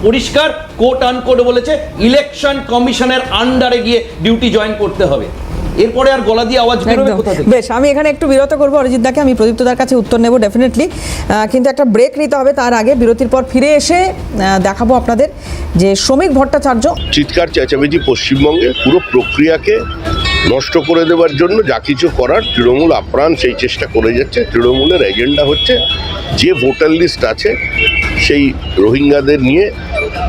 পরিষ্কার coat unquote বলেছে election কমিশনের আন্ডারে গিয়ে ডিউটি জয়েন করতে হবে। এরপরে আর গলা দিয়ে আওয়াজ বেরোবে কোথা থেকে? বেশ, আমি এখানে একটু বিরত করবো অরিজিৎ দাকে, আমি প্রদীপ্তদার কাছে উত্তর নেব ডেফিনেটলি, কিন্তু একটা ব্রেক নিতে হবে। তার আগে বিরতির পর ফিরে এসে দেখাবো আপনাদের যে শ্রমিক ভট্টাচার্য চিৎকার চেঁচামেচি পশ্চিমবঙ্গে পুরো প্রক্রিয়াকে নষ্ট করে দেওয়ার জন্য যা কিছু করার তৃণমূল আপ্রাণ সেই চেষ্টা করে যাচ্ছে। তৃণমূলের এজেন্ডা হচ্ছে যে ভোটার লিস্ট আছে সেই রোহিঙ্গাদের নিয়ে,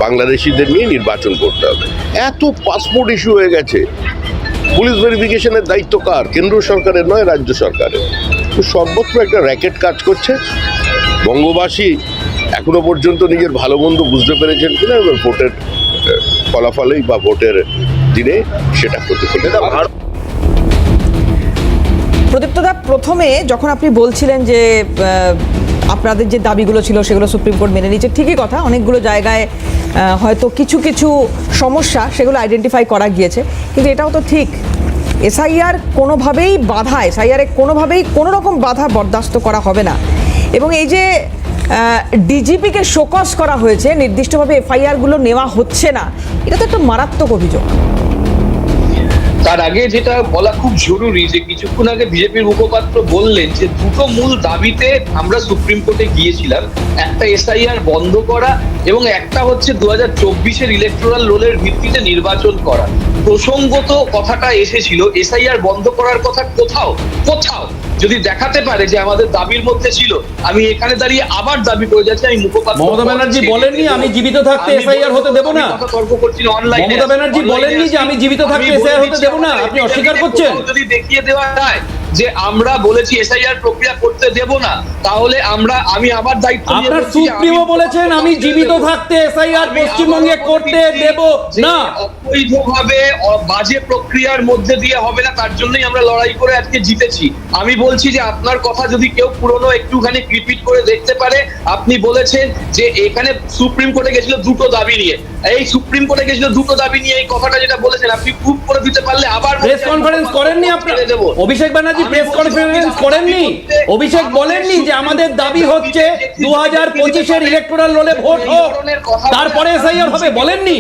বাংলাদেশিদের নিয়ে নির্বাচন করতে হবে। এত পাসপোর্ট ইস্যু হয়ে গেছে, পুলিশ ভেরিফিকেশনের দায়িত্ব কার? কেন্দ্র সরকারের নয়, রাজ্য সরকারের। তো সর্বত্র একটা র্যাকেট কাজ করছে। বঙ্গবাসী এখনো পর্যন্ত নিজের ভালো মন্দ বুঝতে পেরেছেন কিনা, এবার ভোটের ফলাফলেই বা ভোটের দিনে সেটা প্রতিফলিত। প্রদীপ্তদা, প্রথমে যখন আপনি বলছিলেন যে আপনাদের যে দাবিগুলো ছিল সেগুলো সুপ্রিম কোর্ট মেনে নিচ্ছে, ঠিকই কথা, অনেকগুলো জায়গায় হয়তো কিছু কিছু সমস্যা সেগুলো আইডেন্টিফাই করা গিয়েছে, কিন্তু এটাও তো ঠিক এসআইআর কোনোভাবেই বাধা, এসআইআরে কোনোভাবেই কোনো রকম বাধা বরদাস্ত করা হবে না। এবং এই যে ডিজিপিকে শোকজ করা হয়েছে, নির্দিষ্টভাবে এফআইআরগুলো নেওয়া হচ্ছে না, এটা তো একটা মারাত্মক অভিযোগ। তার আগে যেটা বলা খুব জরুরি, যে কিছুক্ষণ আগে বিজেপির মুখপাত্র বললেন যে দুটো মূল দাবিতে আমরা সুপ্রিম কোর্টে গিয়েছিলাম, একটা এসআইআর বন্ধ করা এবং একটা হচ্ছে 2024-এর ইলেকটোরাল রোলের ভিত্তিতে নির্বাচন করা। প্রসঙ্গত কথাটা এসেছিল এসআইআর বন্ধ করার কথা কোথাও কোথাও যদি দেখাতে পারে যে আমাদের দাবির মধ্যে ছিল, আমি এখানে দাঁড়িয়ে আবার দাবি করে যাচ্ছি, আমি মুখপাত্র মমতা ব্যানার্জি বলেননি আমি জীবিত থাকতে এসআইআর হতে দেব না। কথা তর্ক করছি না অনলাইনে। মমতা ব্যানার্জি বলেননি যে আমি জীবিত থাকতে এসআইআর হতে দেব না, আপনি অস্বীকার করছেন। যদি দেখিয়ে দেওয়া যায় যে আমরা বলেছি এসআইআর প্রক্রিয়া করতে দেব না, তাহলে আমি আবার দায়িত্ব নিয়ে আপনার সুপ্রিমো বলেছেন আমি জীবিত থাকতে এসআইআর পশ্চিমবঙ্গে করতে দেব না। অবৈধভাবে বাজে প্রক্রিয়ার মধ্যে দিয়ে হবে না, তার জন্যই আমরা লড়াই করে আজকে জিতেছি। আমি বলছি যে আপনার কথা যদি কেউ পুরনো একটুখানি রিপিট করে দেখতে পারে, আপনি বলেছেন যে এখানে সুপ্রিম কোর্টে গেছিল দুটো দাবি নিয়ে, এই সুপ্রিম কোর্টে গেছিল দুটো দাবি নিয়ে, এই কথাটা যেটা বলেছেন আপনি প্রুফ করে দিতে পারলে আবার প্রেস কনফারেন্স করেননি আপনারা? অভিষেক ব্যানার্জি প্রেস কনফারেন্স করেননি? অভিষেক বলেননি যে আমাদের দাবি হচ্ছে 2025-এর ইলেকটোরাল রোলে ভোট হোক, তারপরে এসআইআর হবে? বলেননি?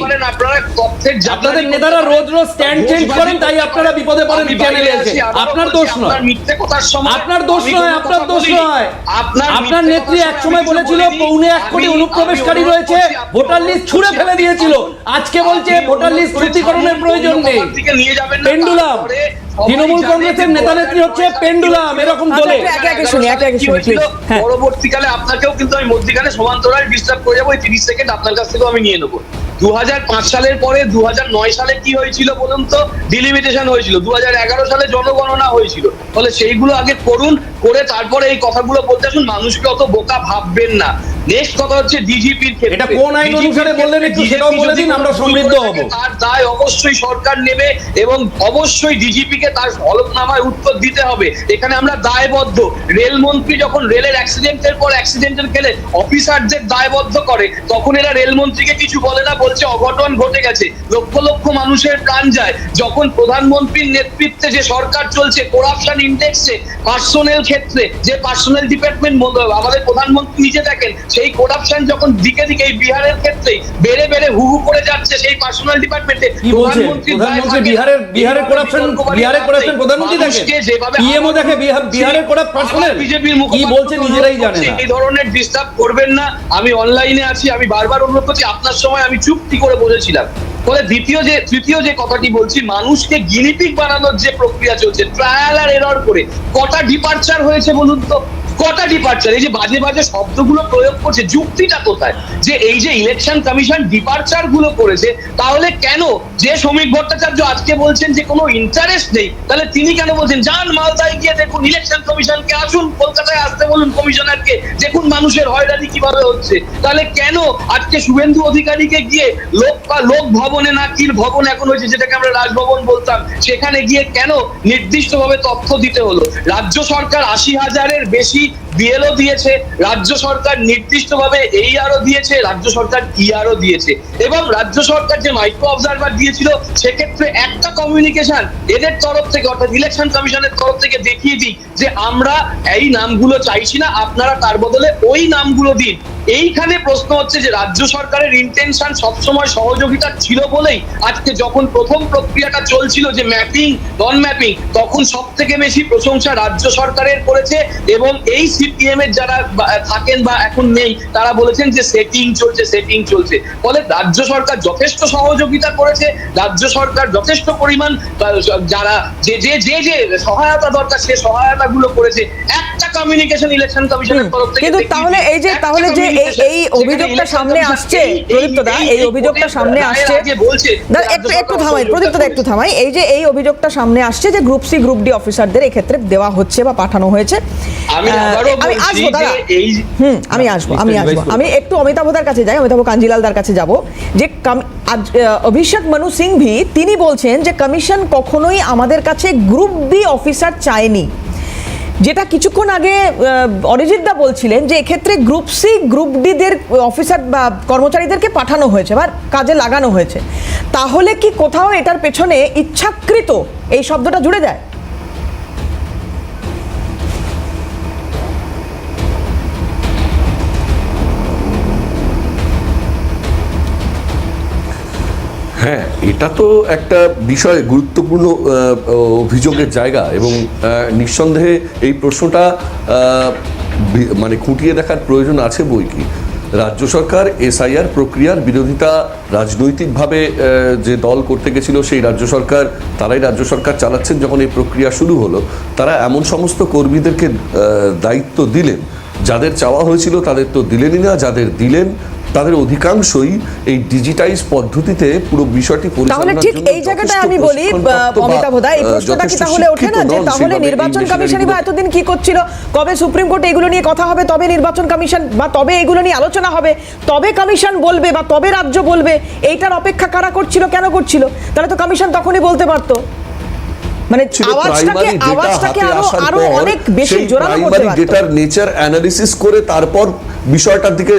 আপনাদের নেতারা রোজ রোজ স্ট্যান্ড চেঞ্জ করেন, তাই আপনারা বিপদে পড়েন চ্যানেলে এসে। আপনার দোষ নয়, আপনার দোষ নয়, আপনার দোষ নয়। আপনার নেত্রী একসময় বলেছিল 1.25 কোটি অনুপ্রবেশকারী রয়েছে, ভোটার লিস্ট ছুঁড়ে ফেলে দিয়েছিল। আজকে বলছে ভোটার লিস্ট সূচিকরণের প্রয়োজন নেই। পেন্ডুলাম, তৃণমূল কংগ্রেসের নেতা নেত্রী হচ্ছে পেন্ডুলাম, এরকম দলে। পরবর্তীকালে আপনাকেও কিন্তু আমি মধ্যিখানে সমান্তরাল ডিস্টার্ব করে যাবো, 30 সেকেন্ড আপনার কাছ থেকেও আমি নিয়ে নেবো। 2005 সালের পরে 2009 সালে কি হয়েছিল বলুন তো? ডিলিমিটেশন হয়েছিল। 2011 সালে জনগণনা হয়েছিল। ফলে সেইগুলো আগে করুন, করে তারপরে এই কথাগুলো বলতে আসুন। মানুষকে অত বোকা ভাববেন না। নেক্সট কথা হচ্ছে ডিজিপির ক্ষেত্রে। এটা কোন আইন অনুসারে বললেন একটু সেটাও বলে দিন, আমরা সমৃদ্ধ হব। তার দায় অবশ্যই সরকার নেবে এবং অবশ্যই ডিজিপি কে তার হলফনামায় উত্তর দিতে হবে। এখানে আমরা দায়বদ্ধ। রেলমন্ত্রী যখন রেলের অ্যাক্সিডেন্টের পর অ্যাক্সিডেন্টের খেলে অফিসারদের দায়বদ্ধ করে, তখন এরা রেলমন্ত্রীকে কিছু বলে না, বলছে অঘটন ঘটে গেছে, লক্ষ লক্ষ মানুষের প্রাণ যায়। যখন প্রধানমন্ত্রীর নেতৃত্বে যে সরকার চলছে, করাপশন ইন্ডেক্সে পার্সোনেল ক্ষেত্রে যে পার্সোনেল ডিপার্টমেন্ট আমাদের প্রধানমন্ত্রী নিজে দেখেন, সেই করাপশন যখন দিকে দিকে এই বিহারের ক্ষেত্রে বেড়ে বেড়ে হু হু করে যাচ্ছে, সেই পার্সোনাল ডিপার্টমেন্টে প্রধানমন্ত্রী বিহারের করাপশন প্রধানমন্ত্রী দেখে, পিএমও দেখে বিহারের করাপশন। বিজেপির কি বলছে নিজেরাই জানে না। এই ধরনের ডিস্টার্ব করবেন না। আমি অনলাইনে আছি, আমি বারবার অনুরোধ করছি। আপনার সময় আমি চুক্তি করে বলেছিলাম। ফলে তৃতীয় যে কথাটি বলছি, মানুষকে গিনিপিগ বানানোর যে প্রক্রিয়া চলছে, ট্রায়াল আর এরর করে কটা ডিপারচার হয়েছে বলুন তো? কটা ডিপারচার? এই যে বাজে বাজে শব্দগুলো প্রয়োগ করছে, যুক্তিটা কোথায়? যে এই যে ইলেকশন কমিশন ডিপারচার গুলো করেছে, তাহলে কেন যে শ্রমিক ভট্টাচার্য আজকে বলছেন যে কোনো ইন্টারেস্ট নেই, তাহলে তিনি কেন বলছেন যান মালদায় গিয়ে দেখুন, ইলেকশন কমিশনকে আসুন কলকাতায় আসতে বলুন, কমিশনারকে দেখুন মানুষের হয়রানি কিভাবে হচ্ছে। তাহলে কেন আজকে শুভেন্দু অধিকারীকে গিয়ে লোক ভবনে, না কি ভবন এখন হয়েছে যেটাকে আমরা রাজভবন বলতাম, সেখানে গিয়ে কেন নির্দিষ্টভাবে তথ্য দিতে হলো? রাজ্য সরকার 80,000-এর বেশি বিএলও দিয়েছে, রাজ্য সরকার নির্দিষ্টভাবে এইআরও দিয়েছে, রাজ্য সরকার ইআরও দিয়েছে, এবং রাজ্য সরকার যে মাইক্রো অবজারভার দিয়েছিল, সেক্ষেত্রে একটা কমিউনিকেশন এদের তরফ থেকে, অর্থাৎ ইলেকশন কমিশনের তরফ থেকে দেখিয়ে দিই যে আমরা এই নামগুলো চাইছি না, আপনারা তার বদলে ওই নামগুলো দিন। এইখানে প্রশ্ন হচ্ছে যে রাজ্য সরকারের ইন্টেনশন সবসময় সহযোগিতা ছিল বলেই আজকে যখন প্রথম প্রক্রিয়াটা চলছিল যে ম্যাপিং নন ম্যাপিং, তখন সব থেকে বেশি প্রশংসা রাজ্য সরকারের করেছে এবং এই সিপিএম এর যারা থাকেন বা এখন নেই তারা বলেছেন যে সেটিং চলছে। ফলে রাজ্য সরকার যথেষ্ট সহযোগিতা করেছে, রাজ্য সরকার যথেষ্ট পরিমাণ যারা যে যে যে যে সহায়তা দরকার সে সহায়তা গুলো করেছে। একটা কমিউনিকেশন ইলেকশন কমিশনের তরফ থেকে কিন্তু তাহলে যে এই অভিযোগটা সামনে আসছে প্রদীপ্ত দা, এই অভিযোগটা সামনে আসছে, একটু থামাই প্রদীপ্ত দা, একটু থামাই। এই যে এই অভিযোগটা সামনে আসছে যে গ্রুপ সি গ্রুপ ডি অফিসারদের এই ক্ষেত্রে দেওয়া হচ্ছে বা পাঠানো হয়েছে, আমি আসবো দাদা, আমি একটু অমিতাভদার কাছে যাই, অমিতাভ কাঞ্জিলালদার কাছে যাব যে অভিষেক মনু সিংভি তিনি বলছেন যে কমিশন কখনোই আমাদের কাছে গ্রুপ বি অফিসার চায়নি, যেটা কিছুক্ষণ আগে অরিজিৎ দা বলছিলেন যে এক্ষেত্রে গ্রুপ সি গ্রুপ ডি দের অফিসার বা কর্মচারীদেরকে পাঠানো হয়েছে বা কাজে লাগানো হয়েছে। তাহলে কি কোথাও এটার পেছনে ইচ্ছাকৃত এই শব্দটা জুড়ে যায়? হ্যাঁ, এটা তো একটা বিষয়, গুরুত্বপূর্ণ অভিযোগের জায়গা এবং নিঃসন্দেহে এই প্রশ্নটা মানে খুঁটিয়ে দেখার প্রয়োজন আছে বই কি। রাজ্য সরকার এসআইআর প্রক্রিয়ার বিরোধিতা রাজনৈতিকভাবে যে দল করতে গেছিল সেই রাজ্য সরকার, তারাই রাজ্য সরকার চালাচ্ছেন যখন এই প্রক্রিয়া শুরু হলো, তারা এমন সমস্ত কর্মীদেরকে দায়িত্ব দিলেন যাদের চাওয়া হয়েছিল তাদের তো দিলেনই না, যাদের দিলেন তাদের অধিকাংশই এই ডিজিটাইজ পদ্ধতিতে পুরো বিষয়টি তাহলে ঠিক এই জায়গাটায় আমি বলি অমিতাভদা, এই প্রশ্নটা কি তাহলে ওঠে না যে তাহলে নির্বাচন কমিশনই বা এতদিন কি করছিল? কবে সুপ্রিম কোর্টে এগুলো নিয়ে কথা হবে, তবে নির্বাচন কমিশন বা তবে এগুলো নিয়ে আলোচনা হবে, তবে কমিশন বলবে বা তবে রাজ্য বলবে, এইটার অপেক্ষা কারা করছিল, কেন করছিল? তাহলে তো কমিশন তখনই বলতে পারতো, মানে আওয়াজটাকে আরো অনেক বেশি জোরালো করতে পারতো। ডেটার নেচার অ্যানালিসিস করে তারপর বিষয়টার দিকে,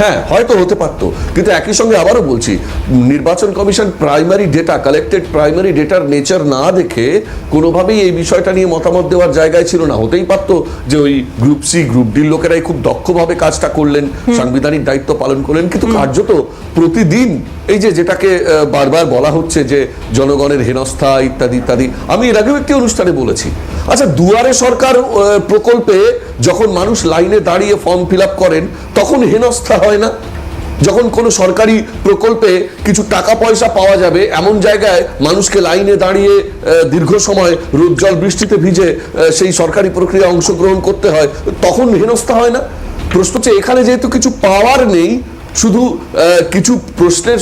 হ্যাঁ হয়তো হতে পারতো, কিন্তু একই সঙ্গে আবারও বলছি নির্বাচন commission primary data, collected primary ডেটার নেচার না দেখে কোনোভাবেই এই বিষয়টা নিয়ে মতামত দেওয়ার জায়গায় ছিল না। হতেই পারতো যে ওই গ্রুপ সি গ্রুপ ডির লোকেরাই খুব দক্ষভাবে কাজটা করলেন, সাংবিধানিক দায়িত্ব পালন করলেন, কিন্তু কার্যত প্রতিদিন এই যে যেটাকে বারবার বলা হচ্ছে যে জনগণের হেনস্থা ইত্যাদি ইত্যাদি, আমি এর আগেও একটি অনুষ্ঠানে বলেছি, আচ্ছা দুয়ারে সরকার প্রকল্পে যখন মানুষ লাইনে দাঁড়িয়ে ফর্ম ফিল আপ করেন তখন হেনস্থা হয় না? যখন কোনো সরকারি প্রকল্পে কিছু টাকা পয়সা পাওয়া যাবে এমন জায়গায় মানুষকে লাইনে দাঁড়িয়ে দীর্ঘ সময় রোদ জল বৃষ্টিতে ভিজে সেই সরকারি প্রক্রিয়া অংশগ্রহণ করতে হয়, তখন হেনস্থা হয় না? প্রশ্ন হচ্ছে এখানে যেহেতু কিছু পাওয়ার নেই, শুধু কিছু প্রশ্নের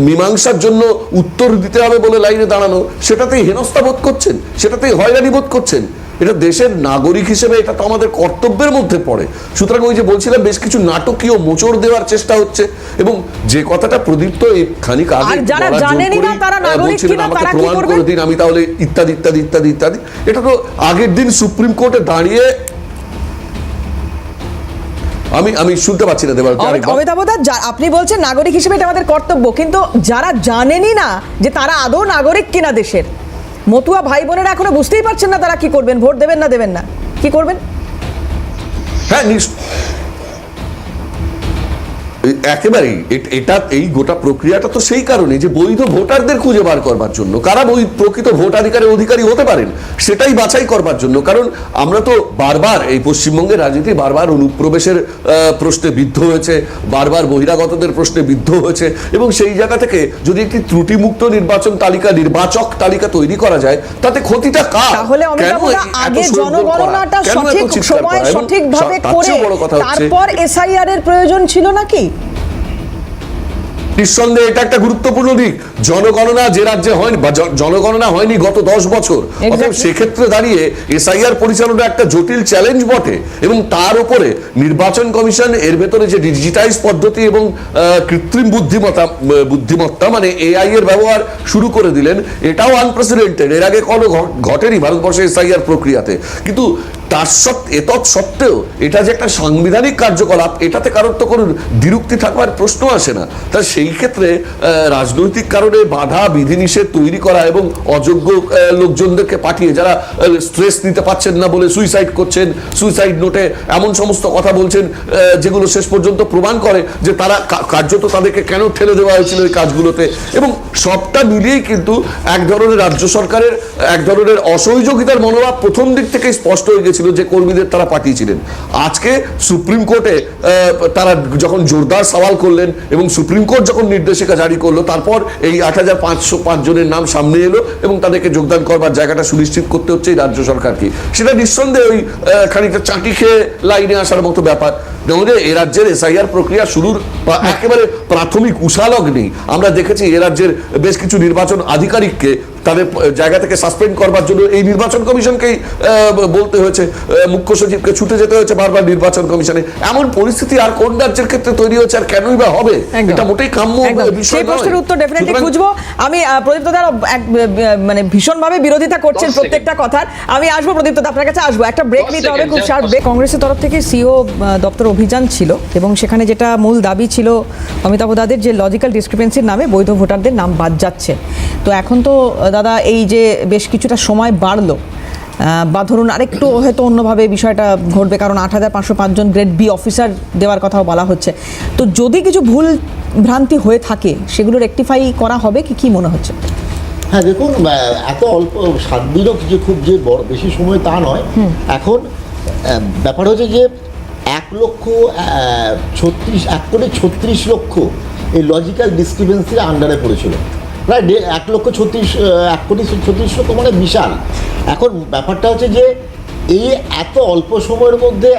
মীমাংসার জন্য উত্তর দিতে হবে বলে লাইনে দাঁড়ানো, সেটাতেই হেনস্থা বোধ করছেন, সেটাতেই হয়রানি বোধ করছেন। এটা দেশের নাগরিক হিসেবে এটা তো আমাদের কর্তব্যের মধ্যে পড়ে। সুতরাং ওই যে বলছিলাম বেশ কিছু নাটকীয় মোচড় দেওয়ার চেষ্টা হচ্ছে, এবং যে কথাটা প্রদীপ্ত খানিক আগে বলছিলেন আমাকে প্রমাণ করে দিন আমি তাহলে ইত্যাদি ইত্যাদি ইত্যাদি ইত্যাদি, এটা তো আগের দিন সুপ্রিম কোর্টে দাঁড়িয়ে আমি শুনতে পাচ্ছি না দেবার। অমিতাভদা, আপনি বলছেন নাগরিক হিসেবে এটা আমাদের কর্তব্য, কিন্তু যারা জানেনই না যে তারা আদৌ নাগরিক কিনা দেশের, মতুয়া ভাই বোনেরা এখনো বুঝতেই পারছেন না তারা কি করবেন, ভোট দেবেন না কি করবেন? হ্যাঁ একেবারেই এটা এই গোটা প্রক্রিয়াটা তো সেই কারণে যে বৈধ ভোটারদের খুঁজে বার করবার জন্য, কারা প্রকৃত ভোটাধিকারের অধিকারী হতে পারেন সেটাই বাছাই করবার জন্য। কারণ আমরা তো বারবার এই পশ্চিমবঙ্গের রাজনীতি বারবার অনুপ্রবেশের প্রশ্নে বিদ্ধ হয়েছে, বারবার বহিরাগতদের প্রশ্নে বিদ্ধ হয়েছে, এবং সেই জায়গা থেকে যদি একটি ত্রুটিমুক্ত নির্বাচক তালিকা তৈরি করা যায় তাতে ক্ষতিটা কার? তাহলে আগে জনগণনাটা সঠিক সময় সঠিকভাবে করে তারপর এসআইআর এর প্রয়োজন ছিল নাকি? নিঃসন্দেহে এটা একটা গুরুত্বপূর্ণ দিক। জনগণনা যে রাজ্যে হয়নি বা জনগণনা হয়নি গত 10 বছর, অতএব সেক্ষেত্রে দাঁড়িয়ে এসআইআর পরিচালনা একটা জটিল চ্যালেঞ্জ বটে, এবং তার উপরে নির্বাচন কমিশন এর ভেতরে যে ডিজিটাইজ পদ্ধতি এবং কৃত্রিম বুদ্ধিমত্তা মানে এআই এর ব্যবহার শুরু করে দিলেন, এটাও আনপ্রেসিডেন্টেড, এর আগে কোনো ঘটেনি ভারতবর্ষে এসআইআর প্রক্রিয়াতে। কিন্তু এতৎ সত্ত্বেও এটা যে একটা সাংবিধানিক কার্যকলাপ, এটাতে কারোর তো কোনো দ্বিরুক্তি থাকবার প্রশ্ন আসে না। তা সেই ক্ষেত্রে রাজনৈতিক কারণে বাধা বিধিনিষেধ তৈরি করা এবং অযোগ্য লোকজনদেরকে পাঠিয়ে যারা স্ট্রেস নিতে পারছেন না বলে সুইসাইড করছেন, সুইসাইড নোটে এমন সমস্ত কথা বলছেন যেগুলো শেষ পর্যন্ত প্রমাণ করে যে তারা কার্যত তাদেরকে কেন ঠেলে দেওয়া হয়েছিল এই কাজগুলোতে, এবং সবটা মিলিয়েই কিন্তু এক ধরনের রাজ্য সরকারের এক ধরনের অসহযোগিতার মনোভাব প্রথম দিক থেকে স্পষ্ট হয়ে গেছিল যে কর্মীদের তারা পাঠিয়েছিলেন। আজকে সুপ্রিম কোর্টে তারা যখন জোরদার সওয়াল করলেন এবং সুপ্রিম কোর্ট যখন নির্দেশিকা জারি করলো, তারপর এই ৮৫০৫ জনের নাম সামনে এলো এবং তাদেরকে যোগদান করবার জায়গাটা সুনিশ্চিত করতে হচ্ছে এই রাজ্য সরকারকে। সেটা নিঃসন্দেহে ওই খানিকটা চাটি খেয়ে লাইনে আসার মতো ব্যাপার। নাহলে এ রাজ্যের এসআইআর প্রক্রিয়া শুরুর একেবারে প্রাথমিক উষালগ নেই। আমরা দেখেছি এ রাজ্যের বেশ কিছু নির্বাচন আধিকারিককে তাদের জায়গা থেকে সাসপেন্ড করবার জন্য এই নির্বাচন কমিশনকেই বলতে হয়েছে, মুখ্য সচিবকে ছুটে যেতে হয়েছে বারবার নির্বাচন কমিশনে। এমন পরিস্থিতি আর কোন রাজ্যের ক্ষেত্রে তৈরি হচ্ছে, আর কেনই বা হবে? এটা মোটেই কাম্য বিষয় সেই নয়। প্রশ্নের উত্তর ডেফিনেটলি খুঁজবো। আমি প্রদীপ্ত দার মানে ভীষণভাবে বিরোধিতা করছেন প্রত্যেকটা কথার। আমি আসবো প্রদীপ্ত দা, আপনার কাছে আসবো। একটা ব্রেক নিতে হবে, খুব শার্প ব্রেক। কংগ্রেসের তরফ থেকে সিও দপ্তর অভিযান ছিল এবং সেখানে যেটা মূল দাবি ছিল অমিতাভ দাদের যে লজিক্যাল ডিসক্রিপেন্সির নামে বৈধ ভোটারদের নাম বাদ যাচ্ছে। তো এখন তো দাদা এই যে বেশ কিছুটা সময় বাড়লো, বা ধরুন আরেকটু হয়তো অন্যভাবে বিষয়টা ঘটবে, কারণ ৮৫০৫ জন গ্রেড বি অফিসার দেওয়ার কথাও বলা হচ্ছে। তো যদি কিছু ভুল ভ্রান্তি হয়ে থাকে সেগুলো রেকটিফাই করা হবে কি মনে হচ্ছে? হ্যাঁ, দেখুন, এত অল্প 7 দিনও কিছু খুব যে বড় বেশি সময় তা নয়। এখন ব্যাপার হচ্ছে যে 1,36,1,36 লক্ষ এই লজিক্যাল ডিসক্রিপেন্সির আন্ডারে পড়েছিল। প্রায় 1,36,1,36 লক্ষ, মানে বিশাল। এখন ব্যাপারটা হচ্ছে যে এই এত অল্প সময়ের মধ্যে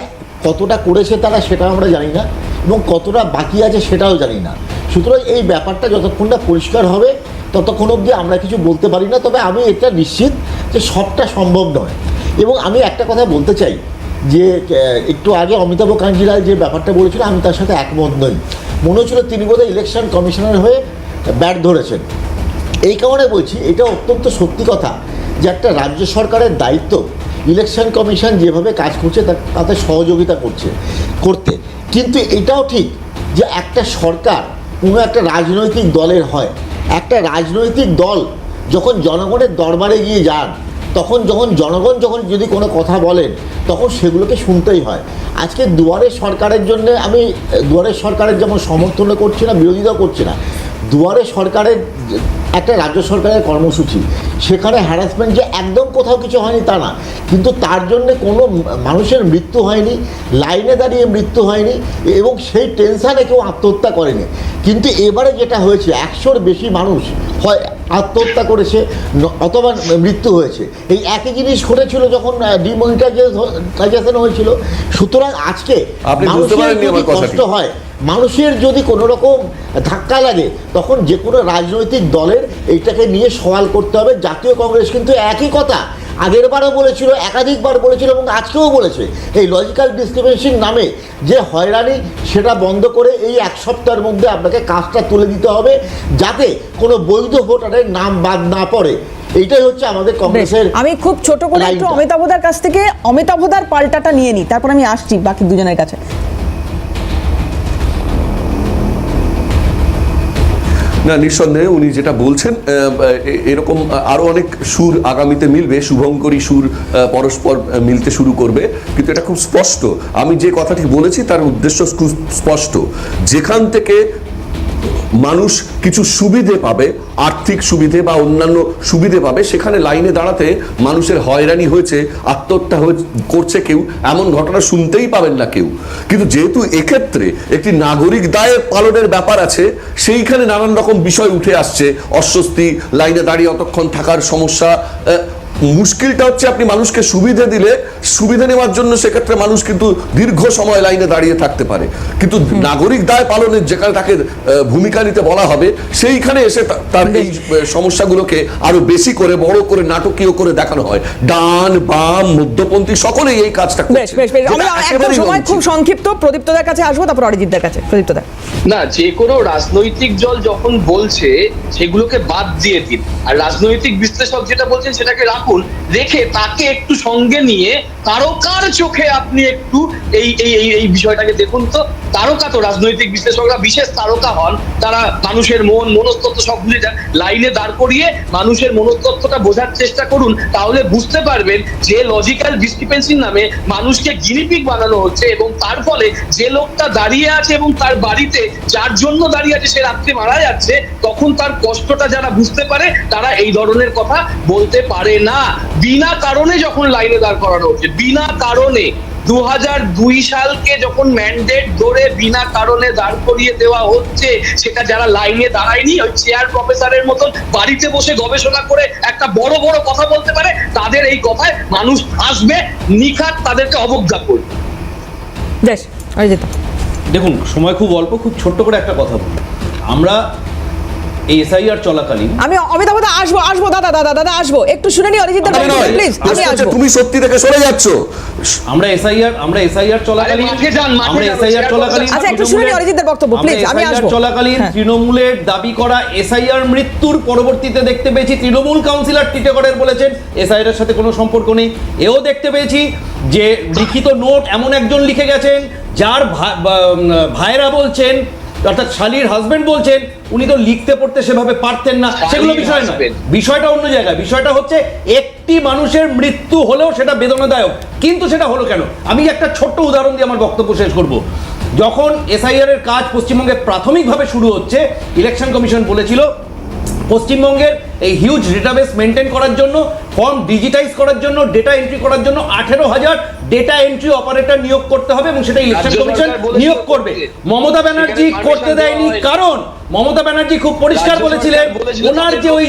কতটা করেছে তারা সেটা আমরা জানি না, এবং কতটা বাকি আছে সেটাও জানি না। সুতরাং এই ব্যাপারটা যতক্ষণ না পরিষ্কার হবে ততক্ষণ অবধি আমরা কিছু বলতে পারি না। তবে আমি এটা নিশ্চিত যে সবটা সম্ভব নয়। এবং আমি একটা কথা বলতে চাই যে একটু আগে অমিতাভ কাঞ্জিলাল যে ব্যাপারটা বলেছিল, আমি তার সাথে একমত নই। মনে হচ্ছিল তিনি বোধহয় ইলেকশন কমিশনার হয়ে ব্যাট ধরেছেন। এই কারণে বলছি, এটা অত্যন্ত সত্যি কথা যে একটা রাজ্য সরকারের দায়িত্ব ইলেকশন কমিশন যেভাবে কাজ করছে তাতে সহযোগিতা করতে। কিন্তু এটাও ঠিক যে একটা সরকার কোনো একটা রাজনৈতিক দলের হয়। একটা রাজনৈতিক দল যখন জনগণের দরবারে গিয়ে যান, তখন জনগণ যদি কোনো কথা বলেন তখন সেগুলোকে শুনতেই হয়। আজকে দুয়ারে সরকারের জন্য আমি দুয়ারে সরকারের যেমন সমর্থনও করছি না, বিরোধিতা করছি না। দুয়ারে সরকারের একটা রাজ্য সরকারের কর্মসূচি, সেখানে হ্যারাসমেন্ট যে একদম কোথাও কিছু হয়নি তা না, কিন্তু তার জন্যে কোনো মানুষের মৃত্যু হয়নি, লাইনে দাঁড়িয়ে মৃত্যু হয়নি, এবং সেই টেনশানে কেউ আত্মহত্যা করেনি। কিন্তু এবারে যেটা হয়েছে, 100-র বেশি মানুষ হয় আত্মহত্যা করেছে অথবা মৃত্যু হয়েছে। এই একই জিনিস ঘটেছিল যখন ডিমনিটাইজেশন হয়েছিল। সুতরাং আজকে মানুষের যদি কষ্ট হয়, মানুষের যদি কোনো রকম ধাক্কা লাগে, তখন যে কোনো রাজনৈতিক দলের এইটাকে নিয়ে সওয়াল করতে হবে। জাতীয় কংগ্রেস কিন্তু একই কথা আগের বারও বলেছিল, একাধিকবার বলেছিল, এবং আজকেও বলেছে এই লজিক্যাল ডিসক্রিপেন্সির নামে যে হয়রানি, সেটা বন্ধ করে এই 1 সপ্তাহের মধ্যে আপনাকে কাজটা তুলে দিতে হবে, যাতে কোনো বৈধ ভোটারের নাম বাদ না পড়ে। এইটাই হচ্ছে আমাদের কংগ্রেসের। আমি খুব ছোট করে একটু অমিতাভদার কাছ থেকে অমিতাভদার পাল্টাটা নিয়ে নিই, তারপর আমি আসছি বাকি দুজনের কাছে। না, নিঃসন্দেহে উনি যেটা বলছেন এরকম আরো অনেক সুর আগামীতে মিলবে, শুভঙ্করী সুর পরস্পর মিলতে শুরু করবে। কিন্তু এটা খুব স্পষ্ট, আমি যে কথাটি বলেছি তার উদ্দেশ্য খুব স্পষ্ট। যেখান থেকে মানুষ কিছু সুবিধে পাবে, আর্থিক সুবিধে বা অন্যান্য সুবিধে পাবে, সেখানে লাইনে দাঁড়াতে মানুষের হয়রানি হয়েছে, আত্মহত্যা করছে কেউ, এমন ঘটনা শুনতেই পাবেন না কেউ। কিন্তু যেহেতু এক্ষেত্রে একটি নাগরিক দায় পালনের ব্যাপার আছে, সেইখানে নানান রকম বিষয় উঠে আসছে, অস্বস্তি, লাইনে দাঁড়িয়ে অতক্ষণ থাকার সমস্যা। মুশকিলটা হচ্ছে আপনি মানুষকে সুবিধা দিলে, সুবিধা নেওয়ার জন্য সেক্ষেত্রে মানুষ কিন্তু দীর্ঘ সময় লাইনে দাঁড়িয়ে থাকতে পারে। কিন্তু নাগরিক দায় পালনের যেখানে তাকে ভূমিকা নিতে বলা হবে, সেইখানে এসে তার এই সমস্যাগুলোকে আরো বেশি করে বড় করে নাটকীয় করে দেখানো হয়। ডান বাম মধ্যপন্থী সকলেই এই কাজটা বেশ করছে। বেশ বেশ আমি যেটা একদম একেবারেই সময় অনুচিত। খুব সংক্ষিপ্ত, প্রদীপ্তদার কাছে আসবো, তারপর অরিজিৎদার কাছে। প্রদীপ্তদা, না, যে কোনো রাজনৈতিক দল যখন বলছে সেগুলোকে বাদ দিয়ে দিন, আর রাজনৈতিক বিশ্লেষক যেটা বলছেন সেটাকে রাখুন, রেখে তাকে একটু সঙ্গে নিয়ে তারকার চোখে আপনি একটু এই এই এই এই বিষয়টাকে দেখুন। তো তারকা তো রাজনৈতিক বিশ্লেষকরা বিশেষ তারকা হন, তারা মানুষের মন মনস্তত্ত্ব সব বুঝে যান। লাইনে দাঁড় করিয়ে মানুষের মনস্তত্ত্বটা বোঝার চেষ্টা করুন, তাহলে বুঝতে পারবেন যে লজিক্যাল ডিসক্রিপেন্সির নামে মানুষকে গিনিপিগ বানানো হচ্ছে, এবং তার ফলে যে লোকটা দাঁড়িয়ে আছে এবং তার বাড়িতে যার জন্য দাঁড়িয়ে আছে সে রাত্রে মারা যাচ্ছে, তখন তার কষ্টটা যারা বুঝতে পারে তারা এই ধরনের কথা বলতে পারে না। বিনা কারণে যখন লাইনে দাঁড় করানো হচ্ছে, বিনা কারণে 2002 সালকে যখন ম্যান্ডেট ধরে বিনা কারণে দাঁড় করিয়ে দেওয়া হচ্ছে, সেটা যারা লাইনে দাঁড়ায়নি, ওই চেয়ার প্রফেসরের মতন বাড়িতে বসে গবেষণা করে একটা বড় বড় কথা বলতে পারে, তাদের এই কথায় মানুষ আসবে, নিখাত তাদেরকে অবজ্ঞা করবে। বেশ অরিজিৎ। দেখুন, সময় খুব অল্প, খুব ছোট্ট করে একটা কথা বলি। আমরা এই এসআইআর চলাকালীন, আমি অমিতাভ দা আসবো দাদা আসবো, একটু শুনে নি অরিজিৎ দা, প্লিজ। আমি আসবো। তুমি সত্যি থেকে সরে যাচ্ছ। আমরা এসআইআর চলাকালীন, আচ্ছা, একটু শুনে নি অরিজিৎ দার বক্তব্য, প্লিজ। আমি আসবো। চলাকালীন হ্যাঁ। তৃণমূলের দাবি করা এসআইআর মৃত্যুর পরবর্তীতে দেখতে পেয়েছি তৃণমূল কাউন্সিলর টিটেগড়ের বলেছেন এসআইআর এর সাথে কোনো সম্পর্ক নেই। এও দেখতে পেয়েছি যে লিখিত নোট এমন একজন লিখে গেছেন যার ভাইরা বলছেন, অর্থাৎ শালির হাজবেন্ড বলছেন উনি তো লিখতে পড়তে সেভাবে পারতেন না। সেগুলো বিষয় না, বিষয়টা অন্য জায়গায়। বিষয়টা হচ্ছে একটি মানুষের মৃত্যু হলেও সেটা বেদনাদায়ক, কিন্তু সেটা হলো কেন? আমি একটা ছোট্ট উদাহরণ দিয়ে আমার বক্তব্য শেষ করব। যখন এসআইআর এর কাজ পশ্চিমবঙ্গে প্রাথমিকভাবে শুরু হচ্ছে, ইলেকশন কমিশন বলেছিল পশ্চিমবঙ্গের এই হিউজ ডেটাবেস মেনটেন করার জন্য, ফর্ম ডিজিটাইজ করার জন্য, ডেটা এন্ট্রি করার জন্য 18,000 ডেটা এন্ট্রি অপারেটর নিয়োগ করতে হবে, এবং সেটা ইলেকশন কমিশন নিয়োগ করবে। মমতা ব্যানার্জি করতে দেয়নি, কারণ মমতা ব্যানার্জি খুব পরিষ্কার বলেছিলেন ওনার যে ওই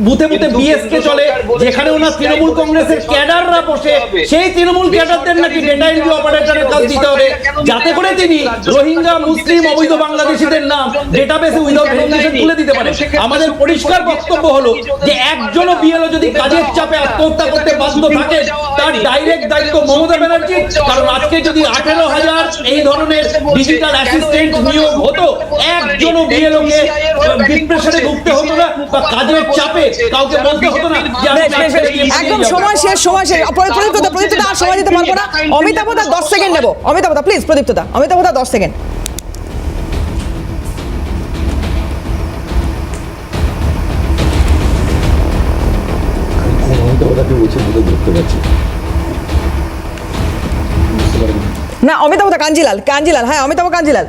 বুথে বুথে বিএসকে চলে, যেখানে ওনার তৃণমূল কংগ্রেসের ক্যাডাররা বসে, সেই তৃণমূল ক্যাডারদের নাকি ডেটা এন্ট্রি অপারেটরের কাজ দিতে হবে, যাতে করে তিনি রোহিঙ্গা, মুসলিম, অবৈধ বাংলাদেশিদের নাম ডেটাবেসে উইদাউট ভেরিফিকেশন তুলে দিতে পারে। আমাদের পরিষ্কার বক্তব্য হলো যে একজনও বিএলও যদি কাজের চাপে আত্মহত্যা করতে বাধ্য থাকে, তার ডাইরেক্ট দায়িত্ব মমতা ব্যানার্জি। কারণ আজকে যদি 18,000 এই ধরনের ডিজিটাল অ্যাসিস্ট্যান্ট নিয়োগ হতো, একজনও বিএলওকে ডিপ্রেশনে ভুগতে হতো না, বা কাজের চাপে কাউকে বলতে হতো না যে আমি একদম সময় শেষ। প্রদীপ্তদা আর সময় দিতে পারবো না। অমিতাভ দা 10 সেকেন্ড নেবো। অমিতাভ দা প্লিজ, প্রদীপ্তদা, অমিতাভ দা 10 সেকেন্ড। না, অমিতাভ দা, কাঞ্জিলাল, হ্যাঁ অমিতাভ কাঞ্জিলাল।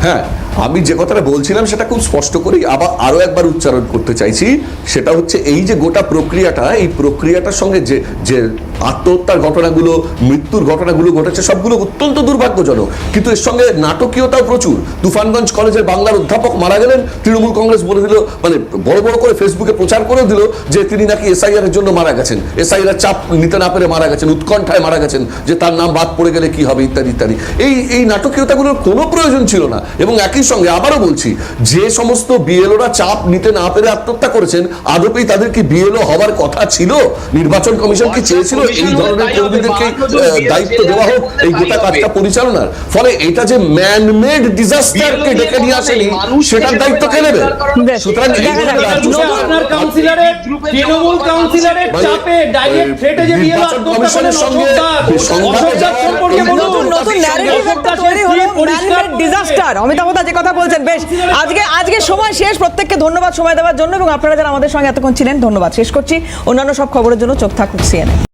হ্যাঁ, আমি যে কথাটা বলছিলাম সেটা খুব স্পষ্ট করেই আবার আরো একবার উচ্চারণ করতে চাইছি। সেটা হচ্ছে এই যে গোটা প্রক্রিয়াটা, এই প্রক্রিয়াটার সঙ্গে যে যে আত্মহত্যার ঘটনাগুলো, মৃত্যুর ঘটনাগুলো ঘটেছে, সবগুলো অত্যন্ত দুর্ভাগ্যজনক, কিন্তু এর সঙ্গে নাটকীয়তাও প্রচুর। তুফানগঞ্জ কলেজের বাংলার অধ্যাপক মারা গেলেন, তৃণমূল কংগ্রেস বলে দিল, মানে বড় বড় করে ফেসবুকে প্রচার করে দিল যে তিনি নাকি এসআইআর এর জন্য মারা গেছেন, এসআইআর চাপ নিতে না পেরে মারা গেছেন, উৎকণ্ঠায় মারা গেছেন, যে তার নাম বাদ পড়ে গেলে কি হবে, ইত্যাদি ইত্যাদি। এই নাটকীয়তাগুলোর কোনো প্রয়োজন ছিল না। এবং একই সঙ্গে আবারও বলছি, যে সমস্ত বিএলওরা চাপ নিতে না পেরে আত্মহত্যা করেছেন, আদপেই তাদের কি বিএলও হওয়ার কথা ছিল? নির্বাচন কমিশন কি চেয়েছিল এই ধরনের কর্মীদেরকে দায়িত্ব দেওয়া হোক এই গোটা কাজটা পরিচালনার? ফলে এটা যে ম্যানমেড ডিজাস্টারকে ডেকে নিয়ে আসেনি, সেটার দায়িত্ব কে নেবে? সুতরাং আপনার কাউন্সিলরের, তৃণমূল কাউন্সিলরের চাপে ডাইরেক্ট থ্রেটে যে বিএলও আত্মহত্যা করেন, নতুন ন্যারেটিভ একটা তৈরি হলো, ম্যানমেড ডিজাস্টার। অমিতাভ দা যে কথা বলছেন, বেশ, আজকে সময় শেষ। প্রত্যেককে ধন্যবাদ সময় দেওয়ার জন্য, এবং আপনারা যারা আমাদের সঙ্গে এতক্ষণ ছিলেন, ধন্যবাদ। শেষ করছি। অন্যান্য সব খবরের জন্য চোখ থাকুক CNN।